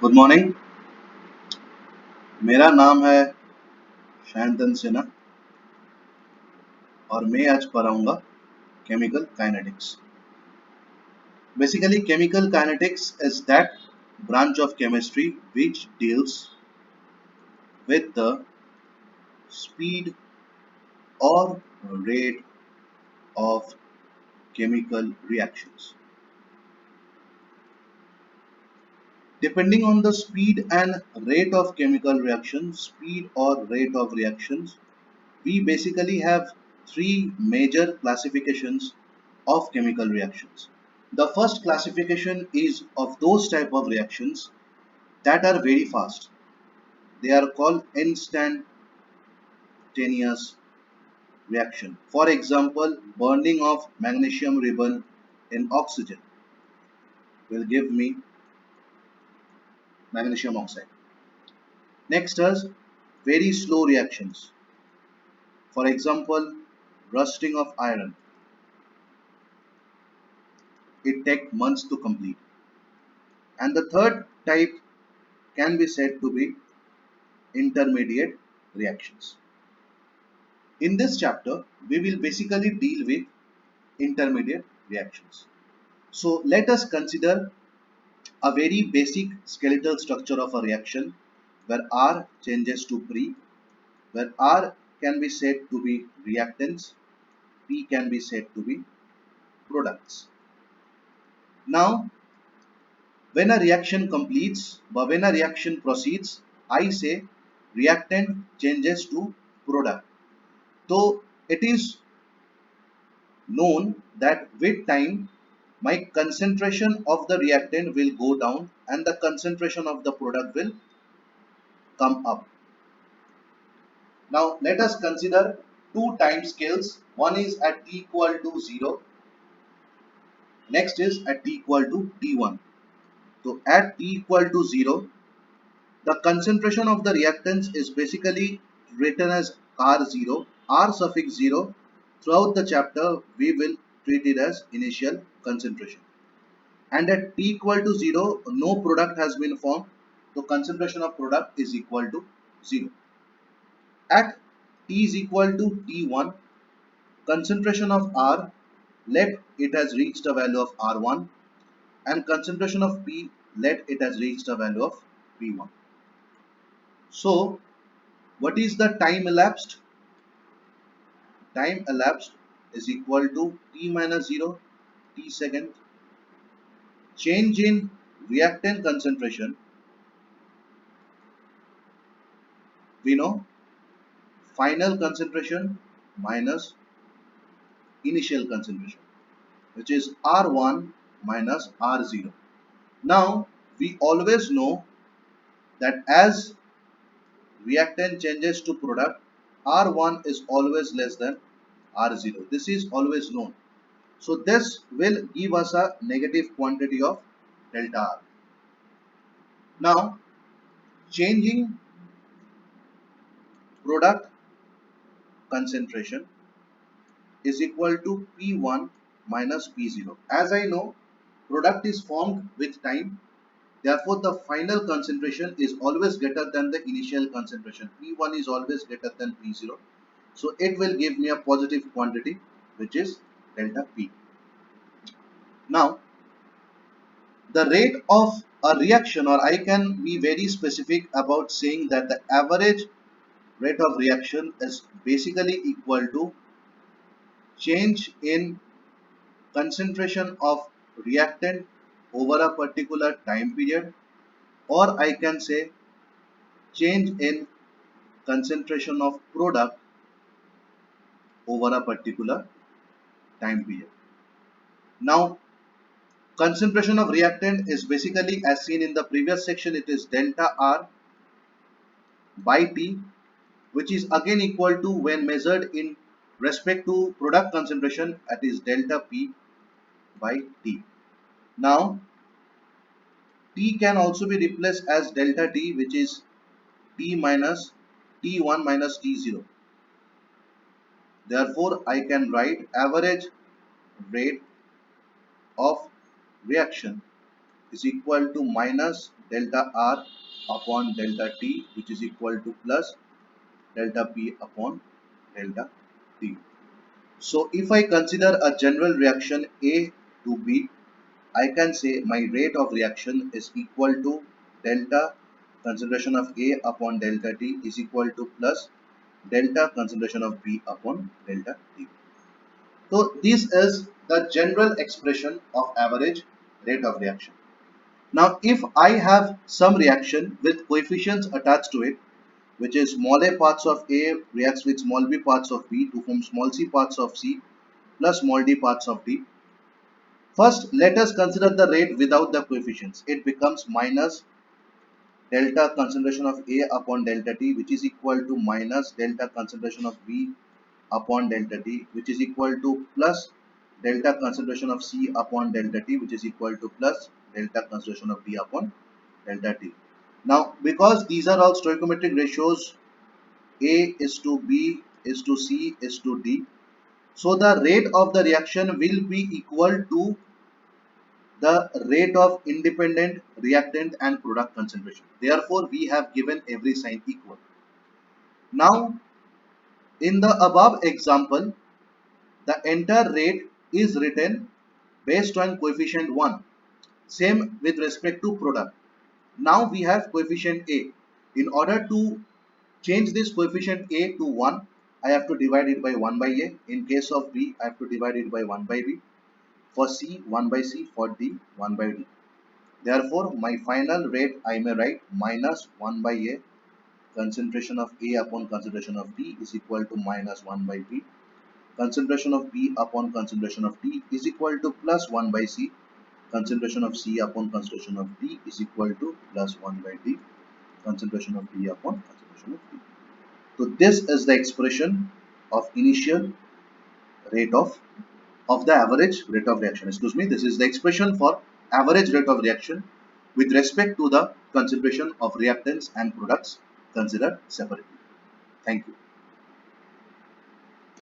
Good morning. मेरा नाम है शांतन सिन्हा और मैं आज पढ़ाऊंगा chemical kinetics. Basically, chemical kinetics is that branch of chemistry which deals with the speed or rate of chemical reactions. Depending on the speed and rate of chemical reactions, speed or rate of reactions, we basically have three major classifications of chemical reactions. The first classification is of those type of reactions that are very fast. They are called instantaneous reaction. For example, burning of magnesium ribbon in oxygen will give me magnesium oxide. Next is very slow reactions. For example, rusting of iron. It takes months to complete. And the third type can be said to be intermediate reactions. In this chapter, we will basically deal with intermediate reactions. So let us consider a very basic skeletal structure of a reaction where R changes to pre, where R can be said to be reactants, P can be said to be products. Now, when a reaction completes, but when a reaction proceeds, I say reactant changes to product. So it is known that with time my concentration of the reactant will go down and the concentration of the product will come up. Now let us consider two time scales. One is at t equal to 0, next is at t equal to t1. So at t equal to 0, the concentration of the reactants is basically written as R0, R suffix 0. Throughout the chapter we will treat it as initial concentration. And at t equal to 0, no product has been formed, so concentration of product is equal to 0. At t is equal to t1, concentration of R, let it has reached a value of R1, and concentration of P, let it has reached a value of P1. So what is the time elapsed? Time elapsed is equal to t minus 0, t second. Change in reactant concentration, we know final concentration minus initial concentration, which is R1 minus R0. Now we always know that as reactant changes to product, R1 is always less than R0. This is always known. So this will give us a negative quantity of delta R. Now changing product concentration is equal to P1 minus P0. As I know, product is formed with time. Therefore, the final concentration is always greater than the initial concentration. P1 is always greater than P0. So it will give me a positive quantity, which is delta P. Now, the rate of a reaction, or I can be very specific about saying that the average rate of reaction is basically equal to change in concentration of reactant over a particular time period, or I can say change in concentration of product over a particular time period. Now, concentration of reactant is basically as seen in the previous section, it is delta R by T, which is again equal to when measured in respect to product concentration, that is delta P by T. Now, T can also be replaced as delta T, which is T minus T1 minus T0. Therefore, I can write average rate of reaction is equal to minus delta R upon delta T, which is equal to plus delta P upon delta T. So if I consider a general reaction A to B, I can say my rate of reaction is equal to delta concentration of A upon delta T is equal to plus delta concentration of B upon delta T. So this is the general expression of average rate of reaction. Now if I have some reaction with coefficients attached to it, which is small a parts of A reacts with small b parts of B to form small c parts of C plus small d parts of D. First, let us consider the rate without the coefficients. It becomes minus delta concentration of A upon delta T, which is equal to minus delta concentration of B upon delta T, which is equal to plus delta concentration of C upon delta T, which is equal to plus delta concentration of D upon delta T. Now, because these are all stoichiometric ratios, A is to B is to C is to D, so the rate of the reaction will be equal to the rate of independent reactant and product concentration. Therefore, we have given every sign equal. Now, in the above example, the entire rate is written based on coefficient 1. Same with respect to product. Now we have coefficient A. In order to change this coefficient A to 1, I have to divide it by 1 by A. In case of B, I have to divide it by 1 by B. For C, 1 by C. For D, 1 by D. Therefore, my final rate I may write minus 1 by A, concentration of A upon concentration of D is equal to minus 1 by B. Concentration of B upon concentration of D is equal to plus 1 by C. Concentration of C upon concentration of D is equal to plus 1 by D. Concentration of D upon concentration of D. So this is the expression of initial rate of the average rate of reaction. Excuse me, this is the expression for average rate of reaction with respect to the consideration of reactants and products considered separately. Thank you.